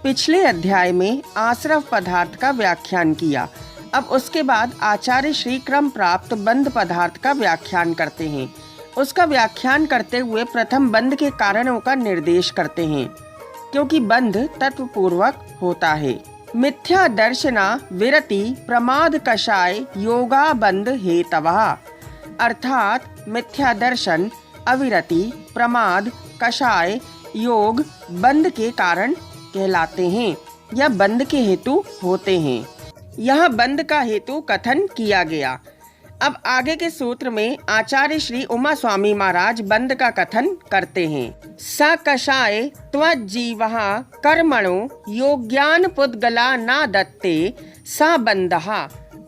पिछले अध्याय में आश्रव पदार्थ का व्याख्यान किया। अब उसके बाद आचार्य श्री क्रम प्राप्त बंध पदार्थ का व्याख्यान करते हैं। उसका व्याख्यान करते हुए प्रथम बंध के कारणों का निर्देश करते हैं, क्योंकि बंध तत्वपूर्वक होता है। मिथ्या दर्शना विरति प्रमाद कषाय योगा बंध हेतवः, अर्थात मिथ्या दर्शन, अविरति, प्रमाद, कषाय, योग बंध के कारण कहलाते हैं या बंध के हेतु होते हैं। यह बंध का हेतु कथन किया गया। अब आगे के सूत्र में आचार्य श्री उमा स्वामी महाराज बंध का कथन करते हैं। स कषाय त्वज्जीवः कर्मणो योग्यान पुद्गला न दत्ते स बंधः,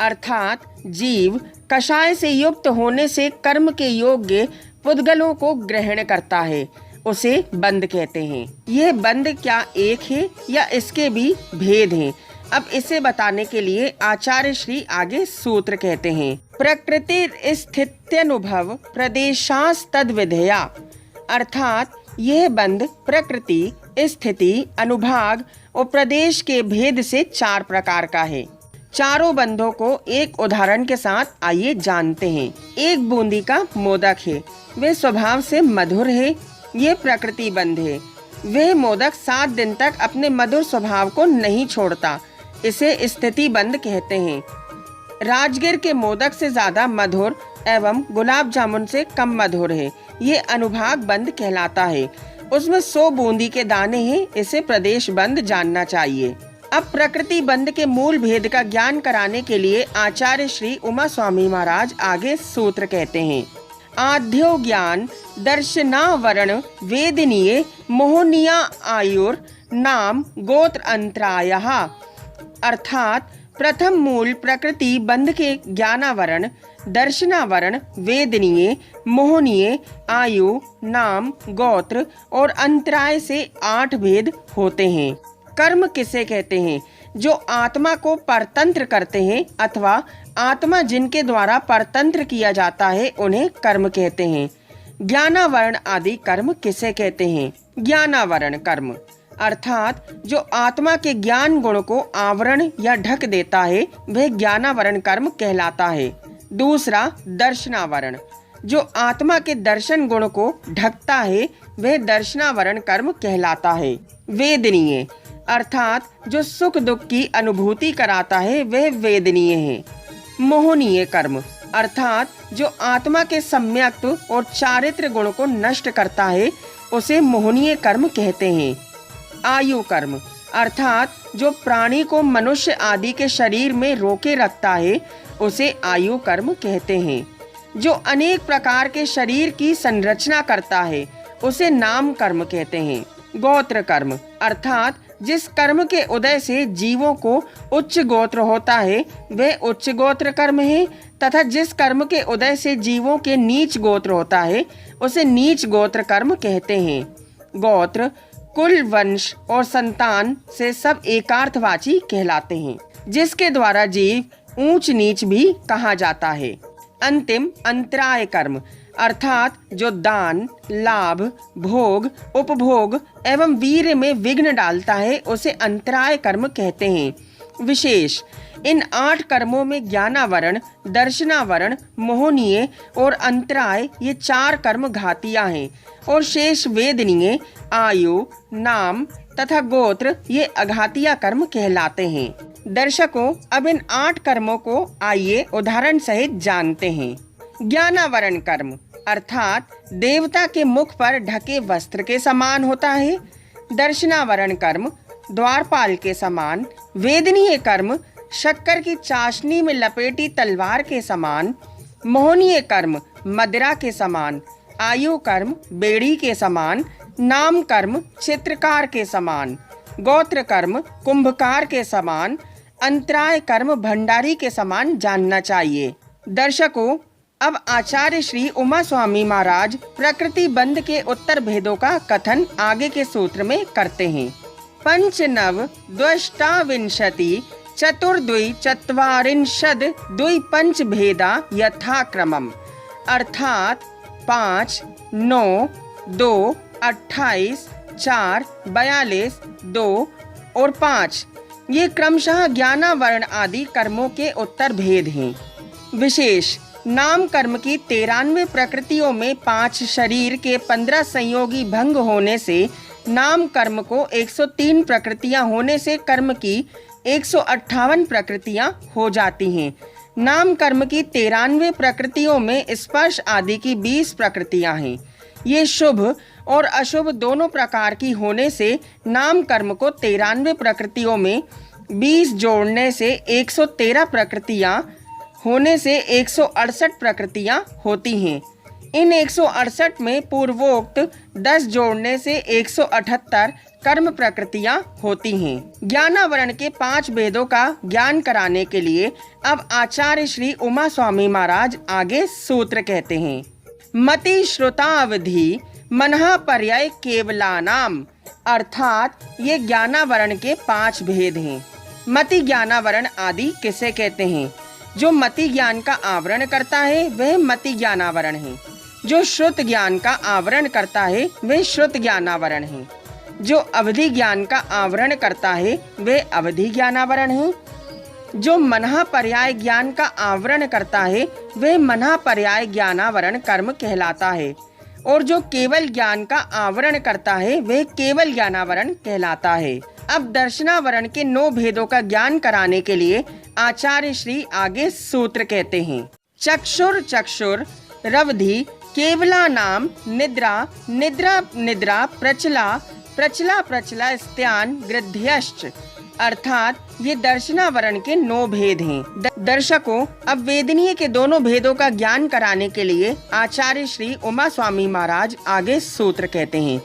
अर्थात जीव कषाय से युक्त होने से कर्म के योग्य पुद्गलों को ग्रहण करता है, उसे बंध कहते हैं। यह बंध क्या एक है या इसके भी भेद हैं? अब इसे बताने के लिए आचार्य श्री आगे सूत्र कहते हैं। प्रकृति स्थित्यनुभव प्रदेशास तद्विधया, अर्थात यह बंध प्रकृति, स्थिति, अनुभाग और प्रदेश के भेद से 4 प्रकार का है। चारों बंधों को एक उदाहरण के साथ आइए जानते हैं। एक बूंदी का मोदक है, वे स्वभाव से मधुर है, ये प्रकृति बंध है। वह मोदक 7 दिन तक अपने मधुर स्वभाव को नहीं छोड़ता, इसे स्थिति बंध कहते हैं। राजगिर के मोदक से ज्यादा मधुर एवं गुलाब जामुन से कम मधुर है, ये अनुभाग बंध कहलाता है। उसमें 100 बूंदी के दाने हैं, इसे प्रदेश बंध जानना चाहिए। अब प्रकृति बंध के मूल भेद का ज्ञान कराने के लिए आचार्य श्री उमा स्वामी महाराज आगे सूत्र कहते हैं। आद्यो ज्ञान दर्शनावरण वेदनीय मोहनिया आयुर नाम गोत्र अंतरायः, अर्थात प्रथम मूल प्रकृति बंध के ज्ञानावरण, दर्शनावरण, वेदनीय, मोहनीय, आयु, नाम, गोत्र और अंतराय से 8 भेद होते हैं। कर्म किसे कहते हैं? जो आत्मा को परतंत्र करते हैं अथवा आत्मा जिनके द्वारा परतंत्र किया जाता है उन्हें कर्म कहते हैं। ज्ञानावरण आदि कर्म किसे कहते हैं? ज्ञानावरण कर्म, अर्थात जो आत्मा के ज्ञान गुण को आवरण या ढक देता है वह ज्ञानावरण कर्म कहलाता है। दूसरा दर्शनावरण, जो आत्मा के दर्शन गुण को ढकता है वह दर्शनावरण कर्म कहलाता है। वेदनीय, अर्थात जो सुख दुख की अनुभूति कराता है वह वेदनीय है। मोहनीय कर्म, अर्थात जो आत्मा के सम्यक्त और चारित्र गुण को नष्ट करता है उसे मोहनीय कर्म कहते हैं। आयु कर्म, अर्थात जो प्राणी को मनुष्य आदि के शरीर में रोके रखता है उसे आयु कर्म कहते हैं। जो अनेक प्रकार के शरीर की संरचना करता है उसे नाम कर्म कहते हैं। गोत्र कर्म, अर्थात जिस कर्म के उदय से जीवों को उच्च गोत्र होता है वह उच्च गोत्र कर्म है, तथा जिस कर्म के उदय से जीवों के नीच गोत्र होता है उसे नीच गोत्र कर्म कहते हैं। गोत्र कुल, वंश और संतान से सब एकार्थवाची कहलाते हैं, जिसके द्वारा जीव ऊंच नीच भी कहा जाता है। अंतिम अंतराय कर्म, अर्थात जो दान, लाभ, भोग, उपभोग एवं वीर्य में विघ्न डालता है उसे अंतराय कर्म कहते हैं। विशेष इन 8 कर्मों में ज्ञानावरण, दर्शनावरण, मोहनीय और अंतराय ये 4 कर्म घातियां हैं और शेष वेदनीय, आयु, नाम तथा गोत्र ये अघातिया कर्म कहलाते हैं। दर्शकों, अब इन 8 कर्मों को आइए उदाहरण सहित जानते हैं। ज्ञानावरण कर्म, अर्थात देवता के मुख पर ढके वस्त्र के समान होता है। दर्शनावरण कर्म द्वारपाल के समान। वेदनीय कर्म शक्कर की चाशनी में लपेटी तलवार के समान। मोहनीय कर्म मदिरा के समान। आयु कर्म बेड़ी के समान। नाम कर्म चित्रकार के समान। गोत्र कर्म कुंभकार के समान। अंतराय कर्म भंडारी के समान जानना चाहिए। दर्शकों, अब आचार्य श्री उमा स्वामी महाराज प्रकृति बंध के उत्तर भेदों का कथन आगे के सूत्र में करते हैं। पंचनव द्वष्टाविंशति चतुर्द्वि चत्वारिंशद द्वि पंच भेदा यथाक्रमम, अर्थात 5, 9, 2, 28, 4, 42, 2, और 5 ये क्रमशः ज्ञानावरण आदि कर्मों के उत्तर भेद हैं। विशेष नाम कर्म की 93 प्रकृतियों में 5 शरीर के 15 संयोगी भंग होने से नाम कर्म को 103 प्रकृतियां होने से कर्म की 158 प्रकृतियां हो जाती हैं। नाम कर्म की 93 प्रकृतियों में स्पर्श आदि की 20 प्रकृतियां हैं। ये शुभ और अशुभ दोनों प्रकार की होने से नाम कर्म को 93 प्रकृतियों में 20 जोड़ने से 113 प्रकृतियां होने से 168 प्रकृतियां होती हैं। इन 168 में पूर्वोक्त 10 जोड़ने से 178 कर्म प्रकृतियां होती हैं। ज्ञानावरण के 5 भेदों का ज्ञान कराने के लिए अब आचार्य श्री उमा स्वामी महाराज आगे सूत्र कहते हैं। मति श्रुतावधि मनहा पर्याय केवलानाम, अर्थात ये ज्ञानावरण के 5 भेद हैं। मति ज्ञानावरण आदि किसे कहते हैं? जो मति ज्ञान का आवरण करता है वह मति ज्ञानावरण है। जो श्रुत ज्ञान का आवरण करता है वह श्रुत ज्ञानावरण है। जो अवधि ज्ञान का आवरण करता है वह अवधि ज्ञानावरण है। जो मनहा पर्याय ज्ञान का आवरण करता है वह मनहा पर्याय ज्ञानावरण कर्म कहलाता है। और जो केवल ज्ञान का आवरण करता है वह केवल ज्ञानावरण कहलाता है। अब दर्शनावरण के 9 भेदों का ज्ञान कराने के लिए आचार्य श्री आगे सूत्र कहते हैं। चक्षुर चक्षुर रवधि केवला नाम निद्रा निद्रा निद्रा प्रचला प्रचला प्रचला स्त्यान गृध्यश्च, अर्थात ये दर्शनावरण के 9 भेद हैं। दर्शकों, अब वेदनीय के दोनों भेदों का ज्ञान कराने के लिए आचार्य श्री उमा स्वामी महाराज आगे सूत्र कहते हैं।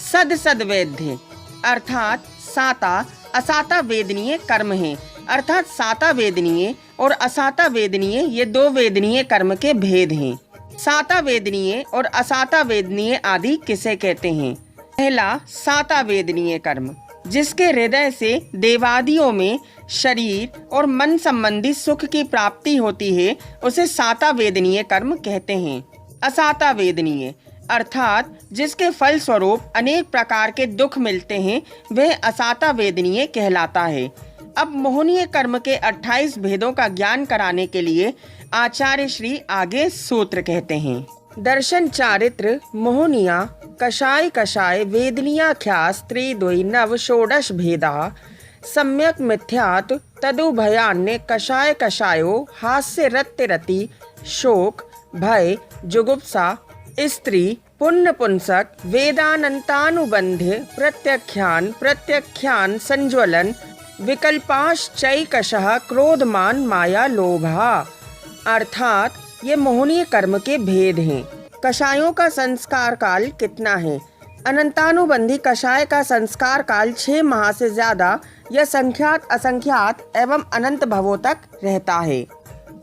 सद सद वेद्य, अर्थात साता असाता वेदनीय कर्म है। अर्थात साता वेदनीय और असाता वेदनीय ये 2 वेदनीय कर्म के भेद हैं। साता वेदनीय और असाता वेदनीय आदि किसे कहते हैं? पहला साता वेदनीय कर्म, जिसके हृदय से देवादियों में शरीर और मन संबंधी सुख की प्राप्ति होती है, उसे साता वेदनीय कर्म कहते हैं। असाता वेदनीय अर्थात जिसके फल स्वरूप अनेक प्रकार के दुख मिलते हैं, वह असाता वेदनीय कहलाता है। अब मोहनीय कर्म के 28 भेदों का ज्ञान कराने के लिए आचार्य श्री आगे सूत्र कहते हैं। दर्शन चारित्र मोहनिया कषाय कषाय वेदनीयाख्यास त्रिद्वय नव षोडश भेदा सम्यक मिथ्यात् तदुभयान्य कषाय कषायो हास्य रत्य रति शोक भय जुगुप्सा स्त्री पुण्य पुंसक वेदानंतानुबंध्य प्रत्यख्यान प्रत्यख्यान संज्वलन विकल्पाश्चैकशः क्रोधमान माया लोभा, अर्थात ये मोहनीय कर्म के भेद हैं। कषायों का संस्कार काल कितना है? अनंतानुबंधी कषाय का संस्कार काल 6 माह से ज्यादा या संख्यात असंख्यात एवं अनंत भवों तक रहता है।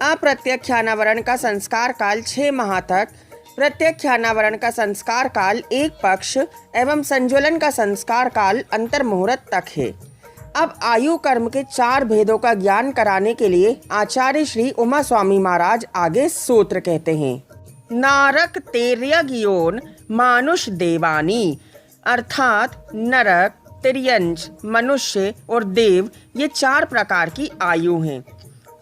अप्रत्यख्यानावरण का संस्कार काल 6 माह तक, प्रत्यख्यानावरण का संस्कार काल 1 पक्ष एवं संज्वलन का संस्कार काल अंतर मुहूर्त तक है। अब आयु कर्म के 4 भेदों का ज्ञान कराने के लिए आचार्य श्री उमा स्वामी महाराज आगे सूत्र कहते हैं। नारक तेर्यज्ञोन मानुष देवानी, अर्थात नरक तिर्यंच मनुष्य और देव ये 4 प्रकार की आयु हैं।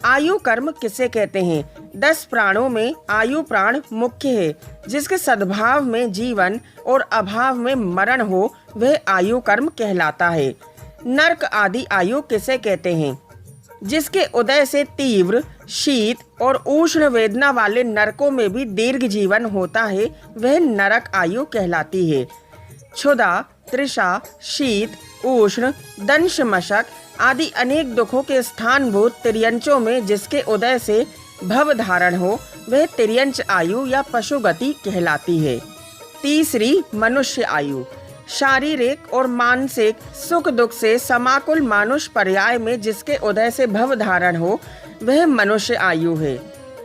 आयु कर्म किसे कहते हैं? 10 प्राणों में आयु प्राण मुख्य है। जिसके सद्भाव में जीवन और अभाव में मरण हो वह आयु कर्म कहलाता है। नरक आदि आयु किसे कहते हैं? जिसके उदय से तीव्र शीत और उष्ण वेदना वाले नरकों में भी दीर्घ जीवन होता है, वह नरक आयु कहलाती है। क्षुधा तृषा शीत उष्ण दंश मशक आदि अनेक दुखों के स्थानभूत तिर्यंचों में जिसके उदय से भव धारण हो वह तिर्यंच आयु या पशुगति कहलाती है। तीसरी मनुष्य आयु, शारीरिक और मानसिक सुख दुख से समाकुल मानुष पर्याय में जिसके उदय से भव धारण हो वह मनुष्य आयु है।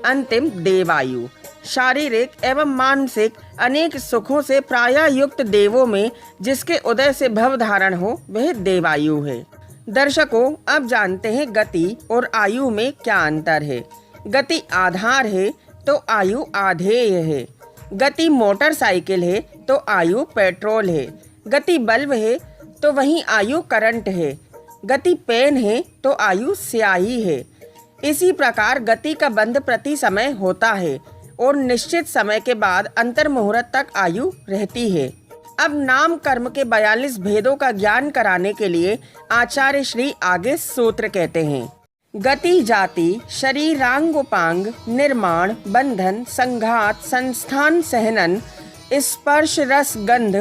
अंतिम देवायु, शारीरिक एवं मानसिक अनेक सुखों से प्रायः युक्त देवों में जिसके उदय से भव धारण हो वह देवायु है। दर्शकों, अब जानते हैं गति और आयु में क्या अंतर है। गति आधार है तो आयु आधेय है। गति मोटरसाइकिल है तो आयु पेट्रोल है। गति बल्ब है तो वहीं आयु करंट है। गति पेन है तो आयु स्याही है। इसी प्रकार गति का बंध प्रति समय होता है और निश्चित समय के बाद अंतर मुहूर्त तक आयु रहती है। अब नाम कर्म के 42 भेदों का ज्ञान कराने के लिए आचार्य श्री आगे सूत्र कहते हैं। गति जाति शरीरांगोपांग निर्माण बंधन संघात संस्थान सहनन स्पर्श रस गंध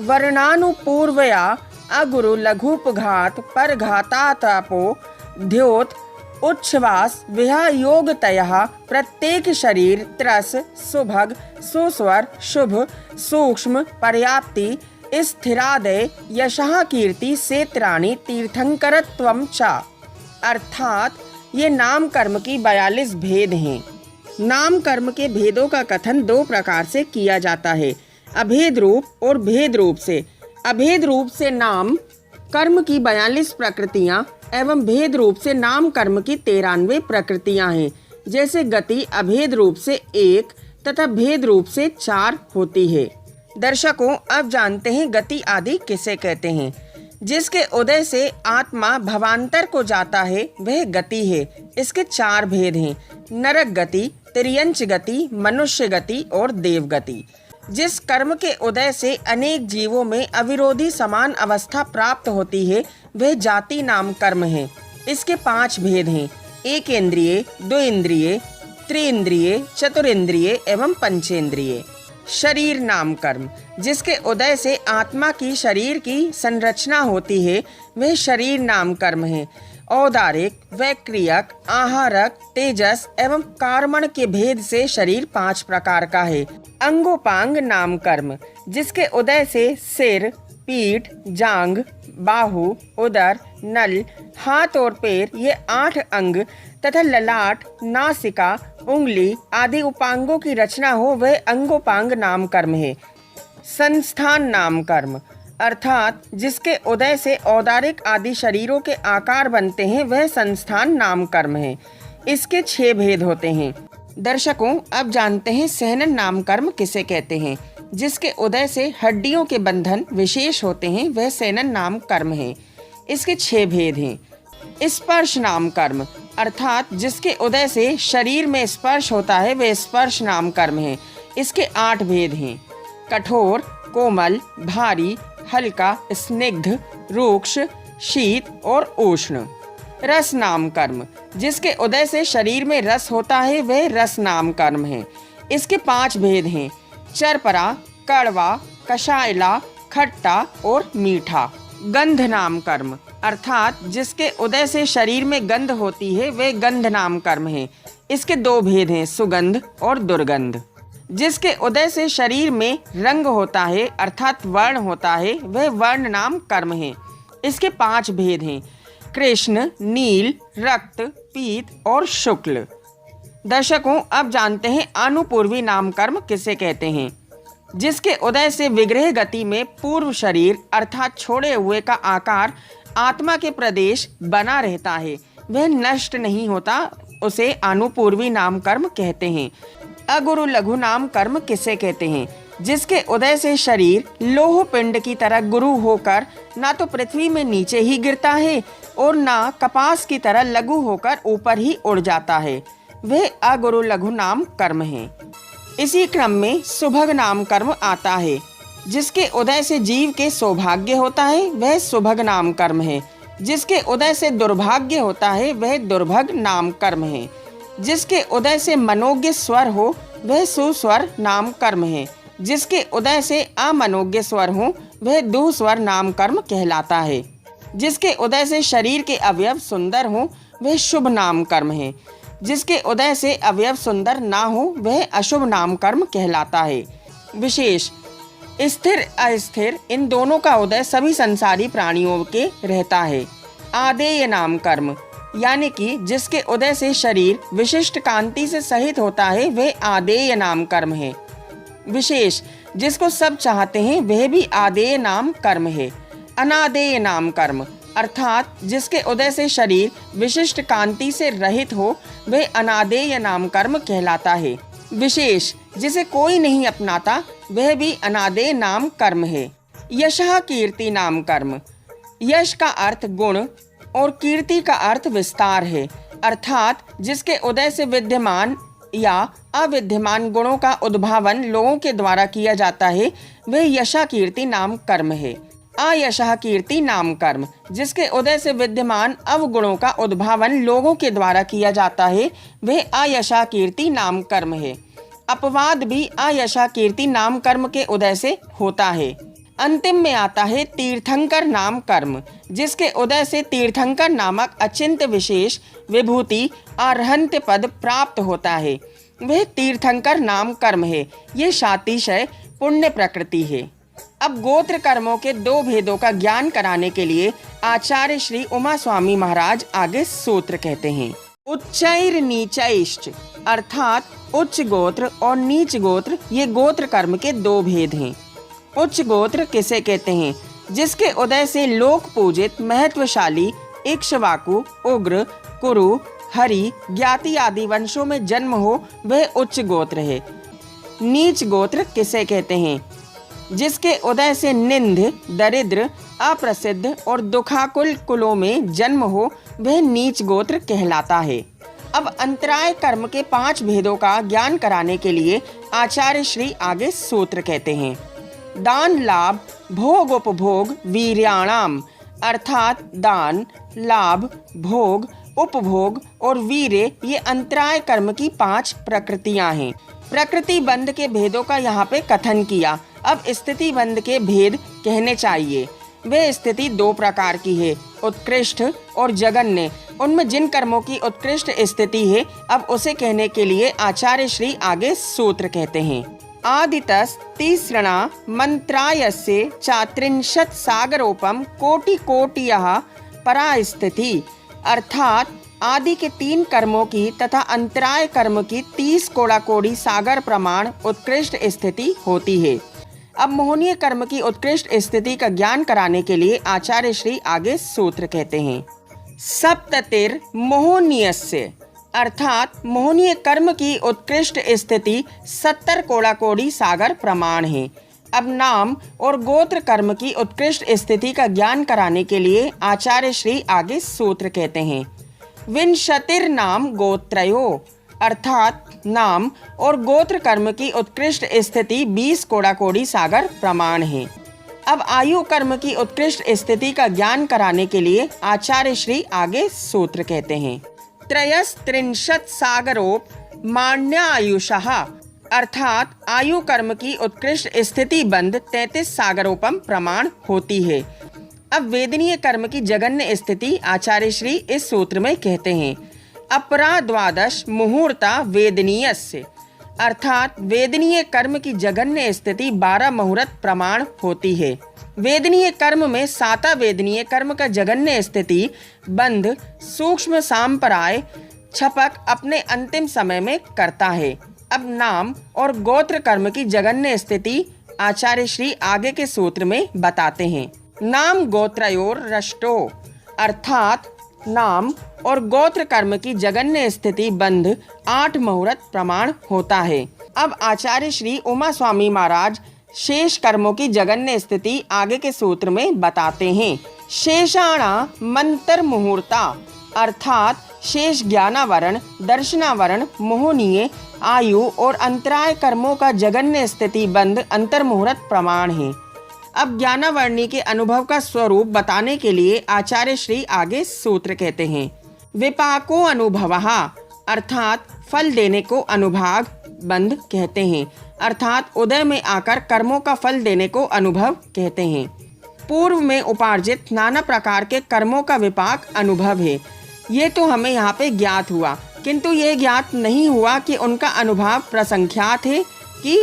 वर्णानुपूर्वया अगुरु लघुपघात परघातातापो द्योत उच्छ्वास विहायोगतयः प्रत्येक शरीर त्रस सुभग सुस्वर शुभ सूक्ष्म पर्याप्ति स्थिरादय यशः कीर्ति सेत्राणि तीर्थंकरत्वं च। अर्थात ये नाम कर्म की 42 भेद हैं। नाम कर्म के भेदों का कथन 2 प्रकार से किया जाता है, अभेद रूप और भेद रूप से। अभेद रूप से नाम कर्म की 42 प्रकृतियां एवं भेद रूप से नाम कर्म की 93 प्रकृतियां हैं। जैसे गति अभेद रूप से 1 तथा भेद रूप से 4 होती है। दर्शकों, अब जानते हैं गति आदि किसे कहते हैं। जिसके उदय से आत्मा भवांतर को जाता है वह गति है। इसके 4 भेद हैं, नरक गति, तिर्यंच गति, मनुष्य गति और देव गति। जिस कर्म के उदय से अनेक जीवों में अविरोधी समान अवस्था प्राप्त होती है वह जाति नाम कर्म है। इसके 5 भेद हैं, एक इंद्रिय, 2 इंद्रिय, त्रिइंद्रिय, चतुरिंद्रिय एवं पंचेंद्रिय। शरीर नाम कर्म, जिसके उदय से आत्मा की शरीर की संरचना होती है वह शरीर नाम कर्म है। औदारिक, वैक्रियक, आहारक, तेजस एवं कार्मण के भेद से शरीर 5 प्रकार का है। अंगोपांग नाम कर्म, जिसके उदय से सिर, पीठ, जांघ, बाहु, उदर, नल, हाथ और पैर ये 8 अंग तथा ललाट, नासिका, उंगली आदि उपांगों की रचना हो वह अंगोपांग नाम कर्म है। संस्थान नाम कर्म, अर्थात जिसके उदय से औदारिक आदि शरीरों के आकार बनते हैं वह संस्थान नाम कर्म है। इसके 6 भेद होते हैं। दर्शकों, अब जानते हैं सहनन नाम कर्म किसे कहते हैं। जिसके उदय से हड्डियों के बंधन विशेष होते हैं वह सहनन नाम कर्म है। इसके 6 भेद हैं। स्पर्श नाम कर्म, अर्थात जिसके उदय से शरीर में स्पर्श होता है वह स्पर्श नाम कर्म है। इसके 8 भेद हैं, कठोर, कोमल, भारी, हल्का, स्निग्ध, रूक्ष, शीत और उष्ण। रस नाम कर्म, जिसके उदय से शरीर में रस होता है वह रस नाम कर्म है। इसके 5 भेद हैं, चरपरा, कड़वा, कषायला, खट्टा और मीठा। गंध नाम कर्म, अर्थात जिसके उदय से शरीर में गंध होती है वह गंध नाम कर्म है। इसके 2 भेद हैं, सुगंध और दुर्गंध। जिसके उदय से शरीर में रंग होता है अर्थात वर्ण होता है वह वर्ण नाम कर्म है। इसके 5 भेद हैं, कृष्ण, नील, रक्त, पीत और शुक्ल। दर्शकों, अब जानते हैं अनुपूर्वी नाम कर्म किसे कहते हैं। जिसके उदय से विग्रह गति में पूर्व शरीर अर्थात छोड़े हुए का आकार आत्मा के प्रदेश बना रहता है वह नष्ट नहीं होता, उसे अनुपूर्वी नाम कर्म कहते हैं। अगुरु लघु नाम कर्म किसे कहते हैं। जिसके उदय से शरीर लोह पिंड की तरह गुरु होकर ना तो पृथ्वी में नीचे ही गिरता है और ना कपास की तरह लघु होकर ऊपर ही उड़ जाता है वह अगुरु लघु नाम कर्म है। इसी क्रम में सुभग नाम कर्म आता है। जिसके उदय से जीव के सौभाग्य होता है वह सुभग नाम कर्म है। जिसके उदय से दुर्भाग्य होता है वह दुर्भग नाम कर्म है। जिसके उदय से मनोज्ञ स्वर हो वह सुस्वर नाम कर्म है। जिसके उदय से अमनोज्ञ स्वर हो वह दुस्वर नाम कर्म कहलाता है। जिसके उदय से शरीर के अवयव सुंदर हो वह शुभ नाम कर्म है। जिसके उदय से अवयव सुंदर ना हो वह अशुभ नाम कर्म कहलाता है। विशेष स्थिर अस्थिर इन दोनों का उदय सभी संसारी प्राणियों के रहता है। आदेय नाम कर्म, यानी कि जिसके उदय से शरीर विशिष्ट कांति से सहित होता है वह आदेय नाम कर्म है। विशेष जिसको सब चाहते हैं वह भी आदेय नाम कर्म है। अनादेय नाम कर्म, अर्थात जिसके उदय से शरीर विशिष्ट कांति से रहित हो वह अनादेय नाम कर्म कहलाता है। विशेष जिसे कोई नहीं अपनाता वह भी अनादेय नाम कर्म है। यशः कीर्ति नाम कर्म, यश का अर्थ गुण, और कीर्ति का अर्थ विस्तार है, अर्थात जिसके उदय से विद्यमान या अविद्यमान गुणों का उद्भावन लोगों के द्वारा किया जाता है, वह यशा कीर्ति नाम कर्म है। अयशः कीर्ति नाम कर्म, जिसके उदय से विद्यमान अवगुणों का उद्भावन लोगों के द्वारा किया जाता है, वह अयशः कीर्ति नाम कर्म है। अपवाद भी अयशः कीर्ति नाम कर्म के उदय से होता है। अंतिम में आता है तीर्थंकर नाम कर्म, जिसके उदय से तीर्थंकर नामक अचिंत्य विशेष विभूति अर्हन्त पद प्राप्त होता है, वह तीर्थंकर नाम कर्म है। ये शातिशय पुण्य प्रकृति है। अब गोत्र कर्मों के दो भेदों का ज्ञान कराने के लिए आचार्य श्री उमा स्वामी महाराज आगे सूत्र कहते हैं। उच्चैर नीचैश्च, अर्थात उच्च गोत्र और नीच गोत्र, ये गोत्र कर्म के दो भेद हैं। उच्च गोत्र किसे कहते हैं? जिसके उदय से लोक पूजित महत्वशाली इक्ष्वाकु, उग्र, कुरु, हरि, ज्ञाति आदि वंशों में जन्म हो, वह उच्च गोत्र है। नीच गोत्र किसे कहते हैं? जिसके उदय से निंद, दरिद्र, अप्रसिद्ध और दुखाकुल कुलों में जन्म हो, वह नीच गोत्र कहलाता है। अब अंतराय कर्म के 5 भेदों का ज्ञान कराने के लिए आचार्य श्री आगे सूत्र कहते हैं। दान, लाभ, भोग, उपभोग, वीर्याणाम, अर्थात दान, लाभ, भोग, उपभोग और वीर्य, ये अंतराय कर्म की 5 प्रकृतियां हैं। प्रकृति बंध के भेदों का यहाँ पे कथन किया। अब स्थिति बंध के भेद कहने चाहिए। वे स्थिति 2 प्रकार की है, उत्कृष्ट और जघन्य। उनमें जिन कर्मों की उत्कृष्ट स्थिति है, अब उसे कहने के लिए आचार्य श्री आगे सूत्र कहते हैं। आदितस तीसृणा मंत्रायस्य चात्रिंशत् सागरोपम कोटि कोटियः परास्थिति, अर्थात आदि के 3 कर्मों की तथा अंतराय कर्म की 30 कोड़ाकोड़ी सागर प्रमाण उत्कृष्ट स्थिति होती है। अब मोहनीय कर्म की उत्कृष्ट स्थिति का ज्ञान कराने के लिए आचार्य श्री आगे सूत्र कहते हैं। सप्ततिर मोहनीयस्य, अर्थात मोहनीय कर्म की उत्कृष्ट स्थिति 70 कोड़ाकोड़ी सागर प्रमाण है। अब नाम और गोत्र कर्म की उत्कृष्ट स्थिति का ज्ञान कराने के लिए आचार्य श्री आगे सूत्र कहते हैं। विंशतिर नाम गोत्रयो, अर्थात नाम और गोत्र कर्म की उत्कृष्ट स्थिति 20 कोड़ाकोड़ी सागर प्रमाण है। अब आयु कर्म की उत्कृष्ट स्थिति का ज्ञान कराने के लिए आचार्य श्री आगे सूत्र कहते हैं। त्रयस्त्रिंशत् सागरोप मान्यायुषः, अर्थात आयु कर्म की उत्कृष्ट स्थिति बंध 33 सागरोपम प्रमाण होती है। अब वेदनीय कर्म की जघन्य स्थिति आचार्य श्री इस सूत्र में कहते हैं। अपरा द्वादश मुहूर्ता वेदनीयस्य, अर्थात वेदनीय कर्म की जघन्य स्थिति 12 मुहूर्त प्रमाण होती है। वेदनीय कर्म में 7 वेदनीय कर्म का जघन्य स्थिति बंध सूक्ष्म सांपराय छपक अपने अंतिम समय में करता है। अब नाम और गोत्र कर्म की जघन्य स्थिति आचार्य श्री आगे के सूत्र में बताते हैं। नाम गोत्रयोर रष्टो, अर्थात नाम और गोत्र कर्म की जघन्य स्थिति बंध 8 मुहूर्त प्रमाण होता है। अब आचार्य श्री उमा स्वामी महाराज शेष कर्मों की जघन्य स्थिति आगे के सूत्र में बताते हैं। शेषाणा मंत्र मुहूर्ता, अर्थात शेष ज्ञानावरण, दर्शनावरण, मोहनीय, आयु और अंतराय कर्मों का जघन्य स्थिति बंध अंतर मुहूर्त प्रमाण है। अब ज्ञानावरणी के अनुभव का स्वरूप बताने के लिए आचार्य श्री आगे सूत्र कहते हैं। विपाको अनुभवः, अर्थात फल देने को अनुभाग बंध कहते हैं, अर्थात उदय में आकर कर्मों का फल देने को अनुभव कहते हैं। पूर्व में उपार्जित नाना प्रकार के कर्मों का विपाक अनुभव है। ये तो हमें यहाँ पे ज्ञात हुआ, किंतु यह ज्ञात नहीं हुआ कि उनका अनुभाव प्रसंख्यात है कि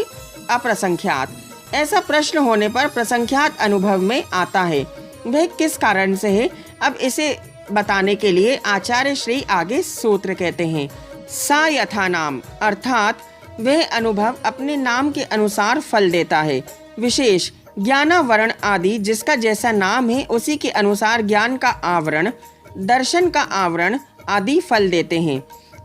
अप्रसंख्यात। ऐसा प्रश्न होने पर प्रसंख्यात अनुभव में आता है, वह किस कारण से है? अब इसे बताने के लिए आचार्य श्री आगे सूत्र कहते हैं। सा यथा नाम, अर्थात वह अनुभव अपने नाम के अनुसार फल देता है। विशेष ज्ञानावरण आदि जिसका जैसा नाम है उसी के अनुसार ज्ञान का आवरण, दर्शन का आवरण आदि फल देते हैं।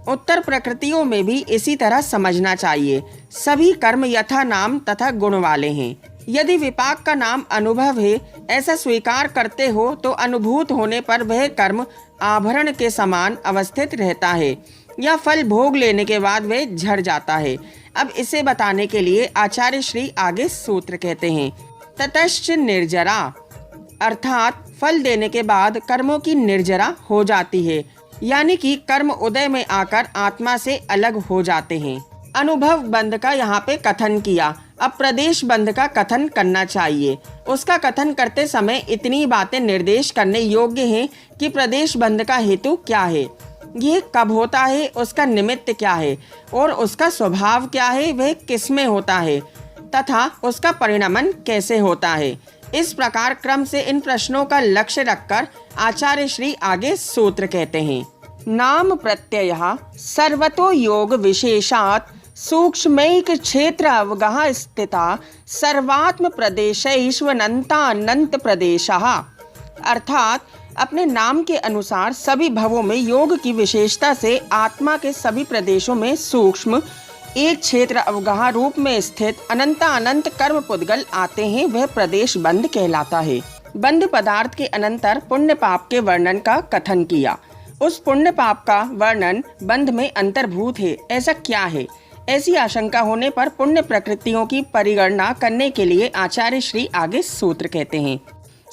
उत्तर प्रकृतियों में भी इसी तरह समझना चाहिए। सभी कर्म यथा नाम तथा गुण वाले हैं। यदि विपाक का नाम अनुभव है, ऐसा स्वीकार करते हो तो अनुभूत होने पर वह कर्म आभरण के समान अवस्थित रहता है या फल भोग लेने के बाद वह झड़ जाता है। अब इसे बताने के लिए आचार्य श्री आगे सूत्र कहते हैं, ततश्च निर्जरा, अर्थात फल देने के बाद कर्मों की निर्जरा हो जाती है, यानी कि कर्म उदय में आकर आत्मा से अलग हो जाते हैं। अनुभव बंध का यहाँ पे कथन किया। अब प्रदेश बंध का कथन करना चाहिए। उसका कथन करते समय इतनी बातें निर्देश करने योग्य हैं कि प्रदेश बंध का हेतु क्या है, ये कब होता है, उसका निमित्त क्या है और उसका स्वभाव क्या है, वह किस में होता है तथा उसका परिणमन कैसे होता है। इस प्रकार क्रम से इन प्रश्नों का लक्ष्य रखकर आचार्य श्री आगे सूत्र कहते हैं, नाम प्रत्ययः सर्वतो योग विशेषात् सूक्ष्मैक क्षेत्र अवगाह स्थिता सर्वात्म प्रदेशैश्वनन्तानंत प्रदेशः, अर्थात अपने नाम के अनुसार सभी भवों में योग की विशेषता से आत्मा के सभी प्रदेशों में सूक्ष्म एक क्षेत्र अवगाह रूप में स्थित अनंत कर्म पुद्गल आते हैं, वह प्रदेश बंध कहलाता है। बंध पदार्थ के अनंतर पुण्य पाप के वर्णन का कथन किया। उस पुण्य पाप का वर्णन बंध में अंतर्भूत है, ऐसा क्या है? ऐसी आशंका होने पर पुण्य प्रकृतियों की परिगणना करने के लिए आचार्य श्री आगे सूत्र कहते हैं,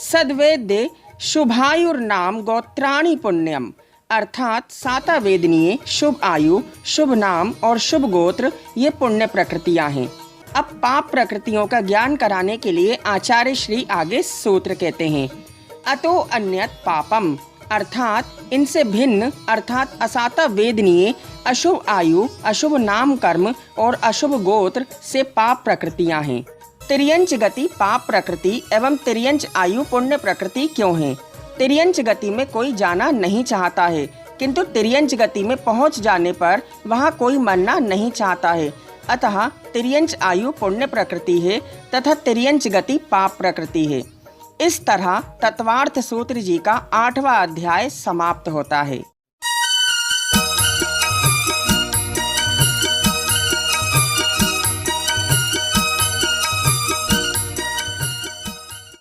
सद्वेद्य शुभायुर्नाम गोत्राणि पुण्यम, अर्थात साता वेदनीय शुभ आयु, शुभ नाम और शुभ गोत्र ये पुण्य प्रकृतियां हैं। अब पाप प्रकृतियों का ज्ञान कराने के लिए आचार्य श्री आगे सूत्र कहते हैं, अतो अन्यत पापम, अर्थात इनसे भिन्न अर्थात असाता वेदनीय अशुभ आयु, अशुभ नाम कर्म और अशुभ गोत्र से पाप प्रकृतियां हैं। तिर्यंच गति पाप प्रकृति एवं तिर्यंच आयु पुण्य प्रकृति क्यों है? तिर्यंच गति में कोई जाना नहीं चाहता है, किंतु तिर्यंच गति में पहुंच जाने पर वहां कोई मरना नहीं चाहता है। अतः तिर्यंच आयु पुण्य प्रकृति है तथा तिर्यंच गति पाप प्रकृति है। इस तरह तत्वार्थ सूत्र जी का 8वां अध्याय समाप्त होता है।